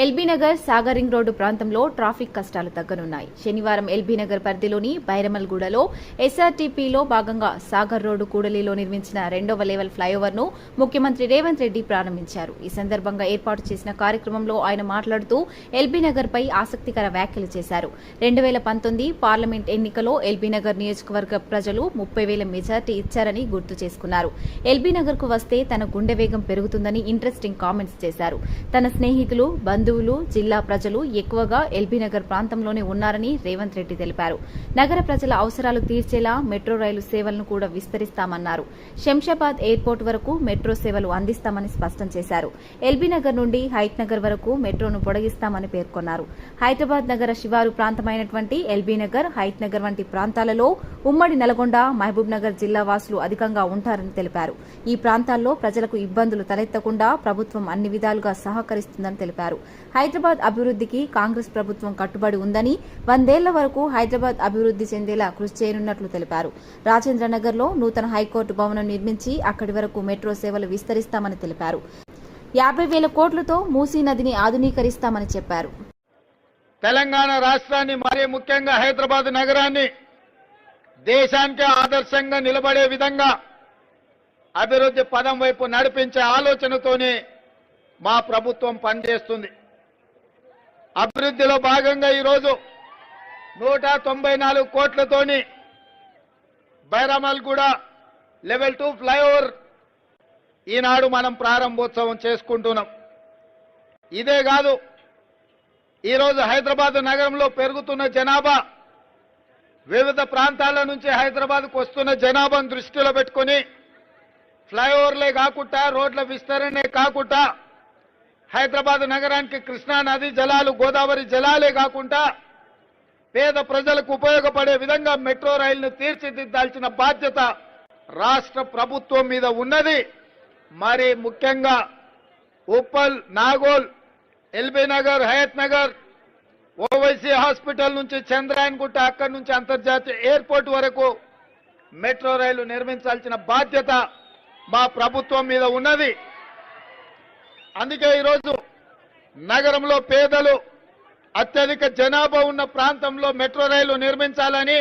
LB Nagar Sagar ring road ప్రాంతంలో traffic కష్టాలు తగ్గనున్నాయి. శనివారం ఎల్బీ నగర్ పరిధిలోని బైరమల్గూడలో ఎస్ఆర్టీపీలో భాగంగా సాగర్ రోడ్డు కూడలిలో నిర్మించిన 2వ లెవెల్ ఫ్లైఓవర్ ను ముఖ్యమంత్రి రేవంత్ రెడ్డి ప్రారంభించారు. ఈ సందర్భంగా ఏర్పాటు చేసిన కార్యక్రమంలో ఆయన మాట్లాడుతూ ఎల్బీ నగర్ పై ఆసక్తికర వ్యాఖ్యలు చేశారు. 2019 పార్లమెంట్ ఎన్నికలో ఎల్బీ నగర్ నియోజకవర్గ ప్రజలు 30,000 మెజార్టీ ఇచ్చారని గుర్తు చేసుకున్నారు. ఎల్బీ నగర్ కు వస్తే తన గుండె వేగం పెరుగుతుందని ఇంట్రెస్టింగ్ కామెంట్స్ చేశారు. తన స్నేహితులు బంధువులు జిల్లా ప్రజలు ఎక్కువగా ఎల్బీ నగర్ ప్రాంతంలోనే ఉన్నారని రేవంత్ రెడ్డి తెలిపారు. నగర ప్రజల అవసరాలు తీర్చేలా మెట్రో రైలు సేవలను కూడా విస్తరిస్తామన్నారు. శంషాబాద్ ఎయిర్పోర్ట్ వరకు మెట్రో సేవలు అందిస్తామని స్పష్టం చేశారు. ఎల్బీ నగర్ నుండి హైత్ నగర్ వరకు మెట్రోను పొడిగిస్తామని పేర్కొన్నారు. హైదరాబాద్ నగర శివారు ప్రాంతమైనటువంటి ఎల్బీ నగర్, హైత్ నగర్ వంటి ప్రాంతాలలో ఉమ్మడి నల్గొండ, మహబూబ్ నగర్ జిల్లా వాసులు అధికంగా ఉంటారని తెలిపారు. ఈ ప్రాంతాల్లో ప్రజలకు ఇబ్బందులు తలెత్తకుండా ప్రభుత్వం అన్ని విధాలుగా సహకరిస్తుందని తెలిపారు. హైదరాబాద్ అభివృద్ధికి కాంగ్రెస్ ప్రభుత్వం కట్టుబడి ఉందని 100 ఏళ్ల వరకు హైదరాబాద్ అభివృద్ధి చెందేలా కృషి చేయనున్నట్లు తెలిపారు. రాజేంద్రనగర్లో నూతన హైకోర్టు భవనం నిర్మించి అక్కడి వరకు మెట్రో సేవలు విస్తరిస్తామని తెలిపారు. 50,000 కోట్లతో మూసీ నదిని ఆధునీకరిస్తామని చెప్పారు. తెలంగాణ రాష్ట్రాన్ని మరీ ముఖ్యంగా హైదరాబాద్ నగరాన్ని దేశానికి ఆదర్శంగా నిలబడే విధంగా అభివృద్ధి పదం వైపు నడిపించే ఆలోచనతోనే మా ప్రభుత్వం పనిచేస్తుంది. అభివృద్ధిలో భాగంగా ఈరోజు 194 కోట్లతోని బైరామల్గూడ లెవెల్ 2 ఫ్లైఓవర్ ఈనాడు మనం ప్రారంభోత్సవం చేసుకుంటున్నాం. ఇదే కాదు, ఈరోజు హైదరాబాద్ నగరంలో పెరుగుతున్న జనాభా, వివిధ ప్రాంతాల నుంచి హైదరాబాద్కు వస్తున్న జనాభాను దృష్టిలో పెట్టుకుని ఫ్లైఓవర్లే కాకుండా, రోడ్ల విస్తరణే కాకుండా, హైదరాబాద్ నగరానికి కృష్ణా నది జలాలు, గోదావరి జలాలే కాకుండా పేద ప్రజలకు ఉపయోగపడే విధంగా మెట్రో రైలును తీర్చిదిద్దాల్సిన బాధ్యత రాష్ట్ర ప్రభుత్వం మీద ఉన్నది. మరి ముఖ్యంగా ఉప్పల్, నాగోల్, ఎల్బీ నగర్, హయత్ నగర్, ఓవైసీ హాస్పిటల్ నుంచి చంద్రాయన్గుట్ట, అక్కడి నుంచి అంతర్జాతీయ ఎయిర్పోర్ట్ వరకు మెట్రో రైలు నిర్మించాల్సిన బాధ్యత మా ప్రభుత్వం మీద ఉన్నది. అందుకే ఈరోజు నగరంలో పేదలు, అత్యధిక జనాభా ఉన్న ప్రాంతంలో మెట్రో రైలు నిర్మించాలని,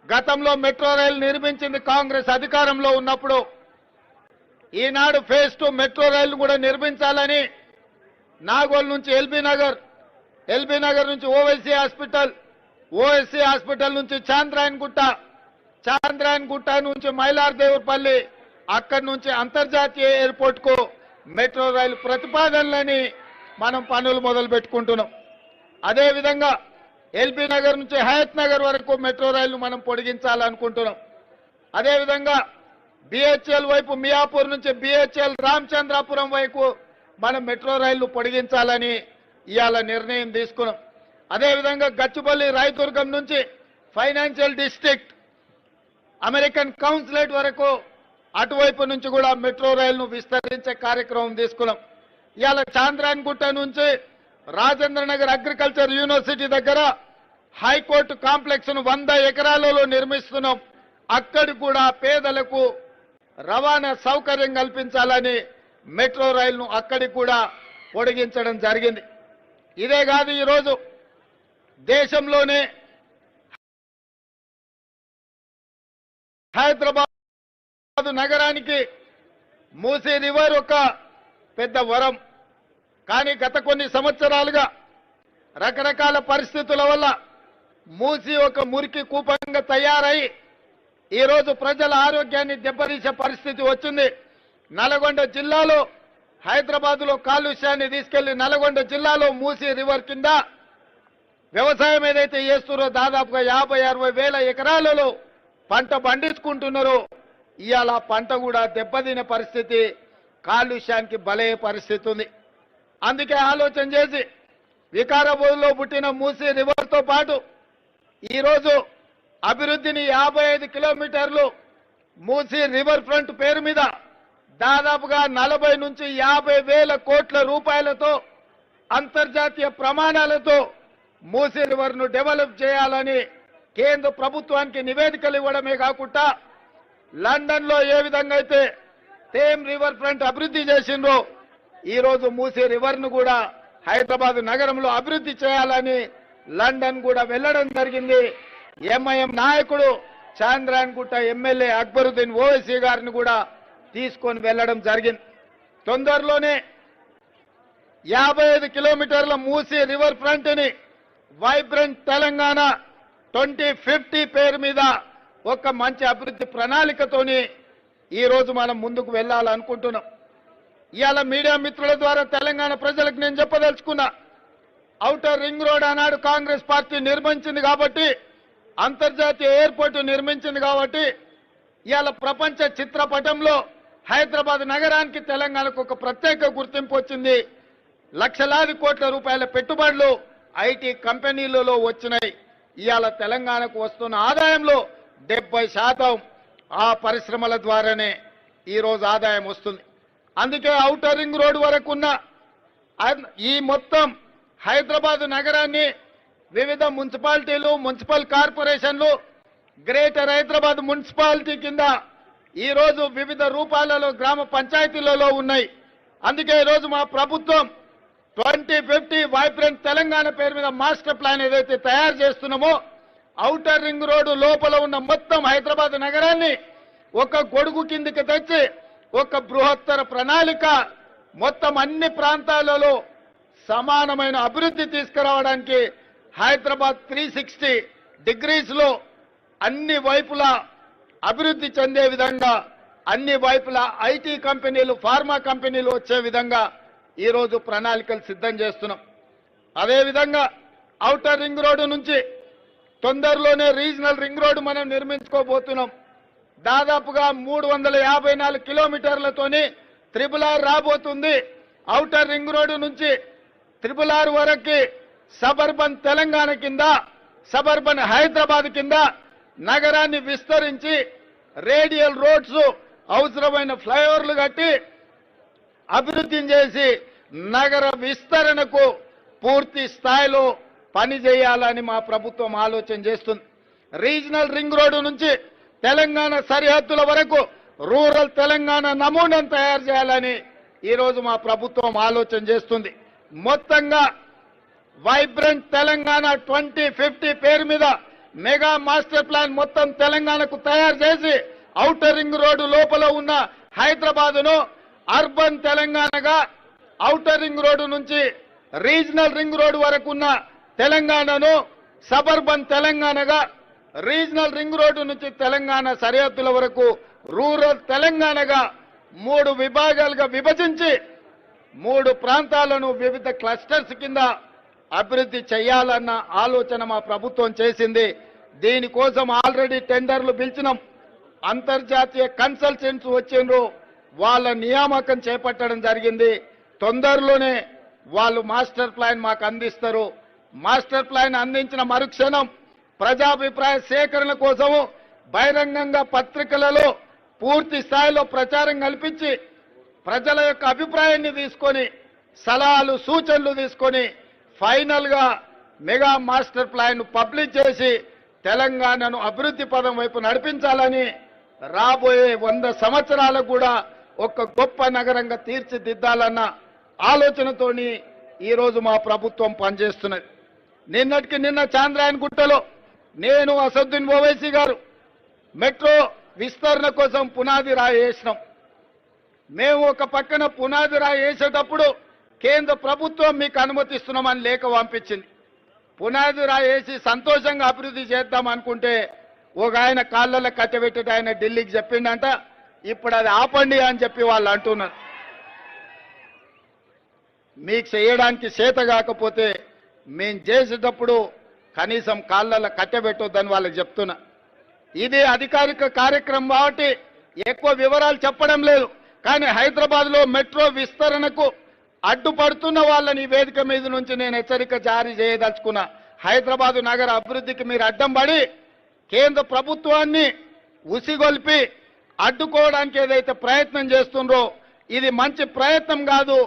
గతంలో మెట్రో రైలు నిర్మించింది కాంగ్రెస్ అధికారంలో ఉన్నప్పుడు, ఈనాడు ఫేజ్ 2 మెట్రో రైలు కూడా నిర్మించాలని నాగోల్ నుంచి ఎల్బీ నగర్, ఎల్బీ నగర్ నుంచి ఓవైసీ హాస్పిటల్, ఓవైసీ హాస్పిటల్ నుంచి చాంద్రాయన్గుట్ట, చాంద్రాయన్గుట్ట నుంచి మైలార్దేవుపల్లి, అక్కడి నుంచి అంతర్జాతీయ ఎయిర్పోర్ట్ కు మెట్రో రైలు ప్రతిపాదనలని మనం పనులు మొదలు పెట్టుకుంటున్నాం. అదేవిధంగా ఎల్బీ నగర్ నుంచి హయత్ నగర్ వరకు మెట్రో రైలు మనం పొడిగించాలనుకుంటున్నాం. అదేవిధంగా బిహెచ్ఎల్ వైపు మియాపూర్ నుంచి బిహెచ్ఎల్ రామచంద్రాపురం వైపు మనం మెట్రో రైళ్లు పొడిగించాలని ఇవాళ నిర్ణయం తీసుకున్నాం. అదేవిధంగా గచ్చిబౌలి, రాయదుర్గం నుంచి ఫైనాన్షియల్ డిస్ట్రిక్ట్, అమెరికన్ కౌన్సిలేట్ వరకు అటువైపు నుంచి కూడా మెట్రో రైలును విస్తరించే కార్యక్రమం తీసుకున్నాం. ఇవాళ చాంద్రాయన్గుట్ట నుంచి రాజేంద్ర నగర్ అగ్రికల్చర్ యూనివర్సిటీ దగ్గర హైకోర్టు కాంప్లెక్స్ ను 100 ఎకరాలలో నిర్మిస్తున్నాం. అక్కడి కూడా పేదలకు రవాణా సౌకర్యం కల్పించాలని మెట్రో రైలును అక్కడికి కూడా పొడిగించడం జరిగింది. ఇదే కాదు, ఈరోజు దేశంలోనే హైదరాబాద్ నగరానికి మూసీ రివర్ ఒక పెద్ద వరం. కానీ గత కొన్ని సంవత్సరాలుగా రకరకాల పరిస్థితుల వల్ల మూసీ ఒక మురికి కూపంగా తయారై ఈరోజు ప్రజల ఆరోగ్యాన్ని దెబ్బతీసే పరిస్థితి వచ్చింది. నల్గొండ జిల్లాలో హైదరాబాద్లో కాలుష్యాన్ని తీసుకెళ్లి నల్గొండ జిల్లాలో మూసీ రివర్ కింద వ్యవసాయం ఏదైతే చేస్తున్నారో దాదాపుగా 50-60 వేల ఎకరాలలో పంట పండించుకుంటున్నారో ఇవాళ పంట కూడా దెబ్బతినే పరిస్థితి, కాలుష్యానికి బలయ్యే పరిస్థితి ఉంది. అందుకే ఆలోచన చేసి వికారాబాద్లో పుట్టిన మూసీ రివర్తో పాటు ఈరోజు అభివృద్ధిని 55 కిలోమీటర్లు మూసీ రివర్ ఫ్రంట్ పేరు మీద దాదాపుగా 40 నుంచి 50 వేల కోట్ల రూపాయలతో అంతర్జాతీయ ప్రమాణాలతో మూసీ రివర్ను డెవలప్ చేయాలని కేంద్ర ప్రభుత్వానికి నివేదికలు ఇవ్వడమే కాకుండా లండన్ లో ఏ విధంగా అయితే థేమ్ రివర్ ఫ్రంట్ అభివృద్ధి చేసిండ్రో ఈ రోజు మూసీ రివర్ ను కూడా హైదరాబాద్ నగరంలో అభివృద్ధి చేయాలని లండన్ కూడా వెళ్ళడం జరిగింది. ఎంఐఎం నాయకుడు చాంద్రాయణగుట్ట ఎమ్మెల్యే అక్బరుద్దీన్ ఓవైసీ గారిని కూడా తీసుకొని వెళ్ళడం జరిగింది. తొందరలోనే 55 కిలోమీటర్ల మూసీ రివర్ ఫ్రంట్ ని వైబ్రెంట్ తెలంగాణ 2050 పేరు మీద ఒక మంచి అభివృద్ధి ప్రణాళికతోని ఈ రోజు మనం ముందుకు వెళ్ళాలనుకుంటున్నాం. ఇవాళ మీడియా మిత్రుల ద్వారా తెలంగాణ ప్రజలకు నేను చెప్పదలుచుకున్నా, ఔటర్ రింగ్ రోడ్ ఆనాడు కాంగ్రెస్ పార్టీ నిర్మించింది కాబట్టి, అంతర్జాతీయ ఎయిర్పోర్టు నిర్మించింది కాబట్టి ఇవాళ ప్రపంచ చిత్రపటంలో హైదరాబాద్ నగరానికి తెలంగాణకు ఒక ప్రత్యేక గుర్తింపు వచ్చింది. లక్షలాది కోట్ల రూపాయల పెట్టుబడులు ఐటీ కంపెనీలలో వచ్చినాయి. ఇవాళ తెలంగాణకు వస్తున్న ఆదాయంలో 70% ఆ పరిశ్రమల ద్వారానే ఈరోజు ఆదాయం వస్తుంది. అందుకే ఔటర్ రింగ్ రోడ్ వరకు ఉన్న ఈ మొత్తం హైదరాబాద్ నగరాన్ని వివిధ మున్సిపాలిటీలు, మున్సిపల్ కార్పొరేషన్లు, గ్రేటర్ హైదరాబాద్ మున్సిపాలిటీ కింద ఈరోజు వివిధ రూపాలలో గ్రామ పంచాయతీలలో ఉన్నాయి. అందుకే ఈరోజు మా ప్రభుత్వం 2050 వైబ్రెంట్ తెలంగాణ పేరు మీద మాస్టర్ ప్లాన్ ఏదైతే తయారు చేస్తున్నామో, ఔటర్ రింగ్ రోడ్డు లోపల ఉన్న మొత్తం హైదరాబాద్ నగరాన్ని ఒక గొడుగు కిందికి తెచ్చి ఒక బృహత్తర ప్రణాళిక మొత్తం అన్ని ప్రాంతాలలో సమానమైన అభివృద్ధి తీసుకురావడానికి హైదరాబాద్ 360 డిగ్రీస్ లో అన్ని వైపులా అభివృద్ధి చెందే విధంగా, అన్ని వైపులా ఐటీ కంపెనీలు, ఫార్మా కంపెనీలు వచ్చే విధంగా ఈరోజు ప్రణాళికలు సిద్ధం చేస్తున్నాం. అదేవిధంగా ఔటర్ రింగ్ రోడ్డు నుంచి తొందరలోనే రీజనల్ రింగ్ రోడ్డు మనం నిర్మించుకోబోతున్నాం. దాదాపుగా 354 కిలోమీటర్లతోని RRR రాబోతుంది. ఔటర్ రింగ్ రోడ్డు నుంచి RRR వరకు సబర్బన్ తెలంగాణ కింద, సబర్బన్ హైదరాబాద్ కింద నగరాన్ని విస్తరించి రేడియల్ రోడ్స్, అవసరమైన ఫ్లైఓవర్లు కట్టి అభివృద్ధి చేసి నగర విస్తరణకు పూర్తి స్థాయిలో పని చేయాలని మా ప్రభుత్వం ఆలోచన చేస్తుంది. రీజనల్ రింగ్ రోడ్డు నుంచి తెలంగాణ సరిహద్దుల వరకు రూరల్ తెలంగాణ నమూనాను తయారు చేయాలని ఈరోజు మా ప్రభుత్వం ఆలోచన చేస్తుంది. మొత్తంగా వైబ్రెంట్ తెలంగాణ 2050 పేరు మీద మెగా మాస్టర్ ప్లాన్ మొత్తం తెలంగాణకు తయారు చేసి ఔటర్ రింగ్ రోడ్డు లోపల ఉన్న హైదరాబాదును అర్బన్ తెలంగాణగా, ఔటర్ రింగ్ రోడ్డు నుంచి రీజనల్ రింగ్ రోడ్డు వరకు ఉన్న తెలంగాణను సబర్బన్ తెలంగాణగా, రీజనల్ రింగ్ రోడ్డు నుంచి తెలంగాణ సరిహద్దుల వరకు రూరల్ తెలంగాణగా 3 విభాగాలుగా విభజించి 3 ప్రాంతాలను వివిధ క్లస్టర్స్ కింద అభివృద్ధి చేయాలన్న ఆలోచన మా ప్రభుత్వం చేసింది. దీనికోసం ఆల్రెడీ టెండర్లు పిలిచినాం. అంతర్జాతీయ కన్సల్టెంట్స్ వచ్చిండ్రు, వాళ్ళ నియామకం చేపట్టడం జరిగింది. తొందరలోనే వాళ్ళు మాస్టర్ ప్లాన్ మాకు అందిస్తారు. మాస్టర్ ప్లాన్ అందించిన మరుక్షణం ప్రజాభిప్రాయ సేకరణ కోసము బహిరంగంగా పత్రికలలో పూర్తి స్థాయిలో ప్రచారం కల్పించి ప్రజల యొక్క అభిప్రాయాన్ని తీసుకొని సలహాలు, సూచనలు తీసుకొని ఫైనల్ గా మెగా మాస్టర్ ప్లాన్ పబ్లిష్ చేసి తెలంగాణను అభివృద్ధి పదం వైపు నడిపించాలని, రాబోయే 100 సంవత్సరాలకు కూడా ఒక గొప్ప నగరంగా తీర్చిదిద్దాలన్న ఆలోచనతోని ఈరోజు మా ప్రభుత్వం పనిచేస్తున్నది. నిన్నటికి నిన్న చాంద్రాయణగుట్టలో నేను, అసదుద్దీన్ ఓవైసీ గారు మెట్రో విస్తరణ కోసం పునాది రాయి వేసినాం. మేము ఒక పక్కన పునాది రాయి వేసేటప్పుడు కేంద్ర ప్రభుత్వం మీకు అనుమతిస్తున్నామని లేఖ పంపించింది. పునాది రాయి వేసి సంతోషంగా అభివృద్ధి చేద్దాం అనుకుంటే ఒక ఆయన కాళ్ళలో కట్టబెట్టి ఆయన ఢిల్లీకి చెప్పిండంట, ఇప్పుడు అది ఆపండి అని చెప్పి వాళ్ళు అంటున్నారు. మీకు చేయడానికి చేత కాకపోతే మేము చేసేటప్పుడు కనీసం కాళ్ళలో కట్టబెట్టొద్దని వాళ్ళకి చెప్తున్నా. ఇది అధికారిక కార్యక్రమం కాబట్టి ఎక్కువ వివరాలు చెప్పడం లేదు. కానీ హైదరాబాద్లో మెట్రో విస్తరణకు అడ్డుపడుతున్న వాళ్ళని ఈ వేదిక మీద నుంచి నేను హెచ్చరిక జారీ చేయదలుచుకున్నా. హైదరాబాదు నగర అభివృద్ధికి మీరు అడ్డం పడి కేంద్ర ప్రభుత్వాన్ని ఉసిగొల్పి అడ్డుకోవడానికి ఏదైతే ప్రయత్నం చేస్తుండ్రో ఇది మంచి ప్రయత్నం కాదు.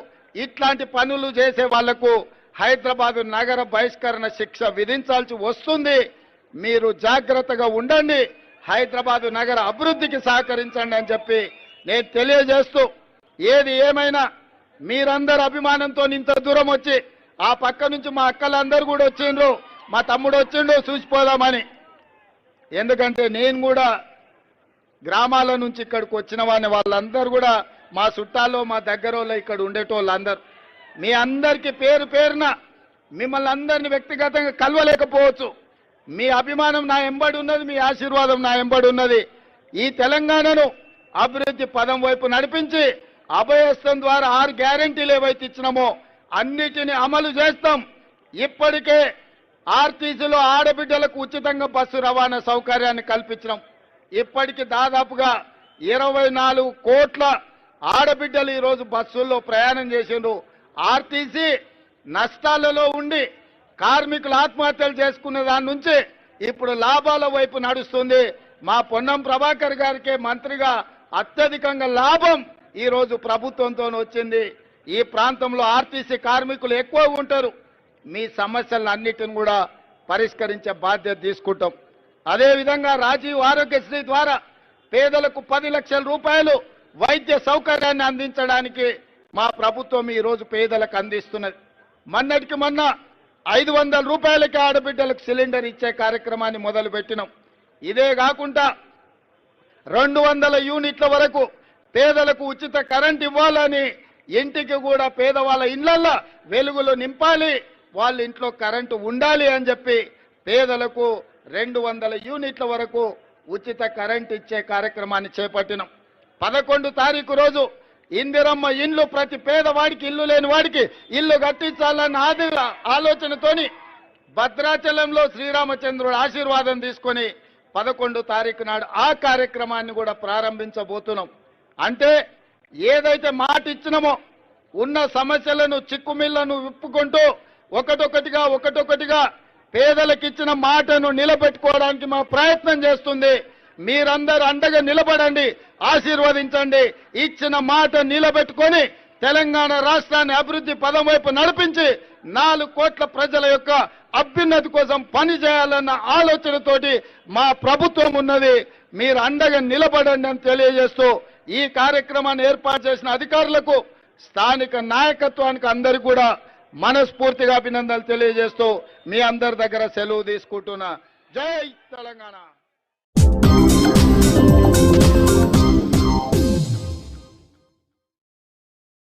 ఇట్లాంటి పనులు చేసే వాళ్లకు హైదరాబాదు నగర బహిష్కరణ శిక్ష విధించాల్సి వస్తుంది. మీరు జాగ్రత్తగా ఉండండి, హైదరాబాదు నగర అభివృద్ధికి సహకరించండి అని చెప్పి నేను తెలియజేస్తూ, ఏది ఏమైనా మీరందరి అభిమానంతో ఇంత దూరం వచ్చి ఆ పక్క నుంచి మా అక్కలందరూ కూడా వచ్చిండ్రు, మా తమ్ముడు వచ్చిండు చూసిపోదామని. ఎందుకంటే నేను కూడా గ్రామాల నుంచి ఇక్కడికి వచ్చిన వాడిని, వాళ్ళందరూ కూడా మా చుట్టాల్లో మా దగ్గర ఇక్కడ ఉండేటోళ్ళందరూ. మీ అందరికీ పేరు పేరున మిమ్మల్ని అందరిని వ్యక్తిగతంగా కలవలేకపోవచ్చు. మీ అభిమానం నా ఎంబడి ఉన్నది, మీ ఆశీర్వాదం నా ఎంబడి ఉన్నది. ఈ తెలంగాణను అభివృద్ధి పదం వైపు నడిపించి అభయస్థం ద్వారా 6 గ్యారెంటీలు ఏవైతే ఇచ్చినామో అన్నిటిని అమలు చేస్తాం. ఇప్పటికే ఆర్టీసీలో ఆడబిడ్డలకు ఉచితంగా బస్సు రవాణా సౌకర్యాన్ని కల్పించినాం. ఇప్పటికి దాదాపుగా 24 కోట్ల ఆడబిడ్డలు ఈరోజు బస్సుల్లో ప్రయాణం చేసిండ్రు. ఆర్టీసీ నష్టాలలో ఉండి కార్మికులు ఆత్మహత్యలు చేసుకున్న దాని నుంచి ఇప్పుడు లాభాల వైపు నడుస్తుంది. మా పొన్నం ప్రభాకర్ గారికి మంత్రిగా అత్యధికంగా లాభం ఈరోజు ప్రభుత్వంతో వచ్చింది. ఈ ప్రాంతంలో ఆర్టీసీ కార్మికులు ఎక్కువ ఉంటారు. మీ సమస్యలను అన్నిటిని కూడా పరిష్కరించే బాధ్యత తీసుకుంటాం. అదేవిధంగా రాజీవ్ ఆరోగ్యశ్రీ ద్వారా పేదలకు 10 లక్షల రూపాయలు వైద్య సౌకర్యాన్ని అందించడానికి మా ప్రభుత్వం ఈరోజు పేదలకు అందిస్తున్నది. మొన్నటికి మొన్న 500 రూపాయలకి ఆడబిడ్డలకు సిలిండర్ ఇచ్చే కార్యక్రమాన్ని మొదలుపెట్టినాం. ఇదే కాకుండా 200 యూనిట్ల వరకు పేదలకు ఉచిత కరెంట్ ఇవ్వాలని, ఇంటికి కూడా పేదవాళ్ళ ఇళ్లల్లో వెలుగులు నింపాలి, వాళ్ళ ఇంట్లో కరెంటు ఉండాలి అని చెప్పి పేదలకు 200 యూనిట్ల వరకు ఉచిత కరెంట్ ఇచ్చే కార్యక్రమాన్ని చేపట్టినాం. 11 తారీఖు రోజు ఇందిరమ్మ ఇండ్లు ప్రతి పేదవాడికి, ఇల్లు లేని వాడికి ఇల్లు కట్టించాలన్న ఆలోచనతోని భద్రాచలంలో శ్రీరామచంద్రుడు ఆశీర్వాదం తీసుకొని 11 తారీఖు నాడు ఆ కార్యక్రమాన్ని కూడా ప్రారంభించబోతున్నాం. అంటే ఏదైతే మాట ఇచ్చినామో ఉన్న సమస్యలను చిక్కుమిళ్లను విప్పుకుంటూ ఒకటొకటిగా పేదలకు ఇచ్చిన మాటను నిలబెట్టుకోవడానికి మా ప్రయత్నం చేస్తుంది. మీరందరూ అండగా నిలబడండి, ఆశీర్వదించండి. ఇచ్చిన మాట నిలబెట్టుకొని తెలంగాణ రాష్ట్రాన్ని అభివృద్ధి పదం వైపు నడిపించి 4 కోట్ల ప్రజల యొక్క అభ్యున్నతి కోసం పని చేయాలన్న ఆలోచనతోటి మా ప్రభుత్వం ఉన్నది. మీరు అండగా నిలబడండి అని తెలియజేస్తూ ఈ కార్యక్రమాన్ని ఏర్పాటు చేసిన అధికారులకు, స్థానిక నాయకత్వానికి అందరికీ కూడా మనస్ఫూర్తిగా అభినందనలు తెలియజేస్తూ మీ అందరి దగ్గర సెలవు తీసుకుంటున్నా. జై తెలంగాణ.